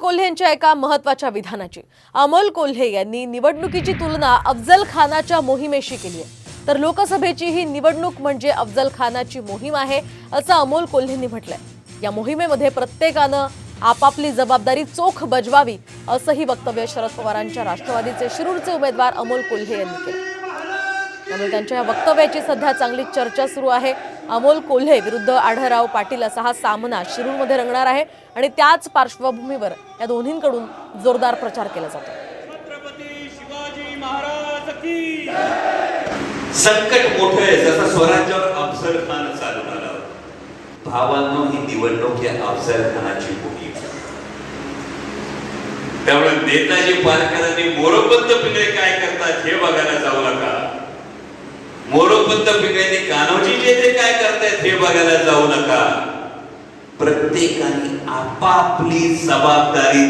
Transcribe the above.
कोल्हे यांच्या एका महत्त्वाच्या विधानाची। अमोल कोल्हे यांनी निवडणुकीची तुलना अफजल खानाच्या मोहिमेशी केली आहे। तर लोकसभेची ही निवडणूक म्हणजे अफजल खानाची मोहीम आहे असं अमोल कोल्हेंनी म्हटलंय। या मोहिमेमध्ये प्रत्येकानं आपापली जबाबदारी चोख बजवावी असंही वक्तव्य शरद पवारांच्या राष्ट्रवादीचे शिरूरचे उमेदवार अमोल कोल्हे यांनी केलं। त्यामुळे त्यांच्या वक्तव्याची सध्या चांगली चर्चा सुरू आहे। अमोल कोल्हे विरुद्ध आढळराव पाटील असा हा सामना शिरूरमध्ये रंगणार आहे आणि त्याच पार्श्वभूमीवर या दोन्हींकडून जोरदार प्रचार केला जातो। छत्रपती शिवाजी महाराज की संकट मोठं आहे, जसं स्वराज्यावर अफजल खान चालून आला। भावांनो, ही निवडणूक या अफजल खानाची मोहीम। त्यामुळे नेताजी पालकरांनी मोरोपंत पिंगळे काय करतात हे बघायला जाऊ नका। मोरोपंत पिंगळेंनी कान्होजी जे काय करतायत हे बघायला जाऊ नका। प्रत्येकाने आपापली जबाबदारी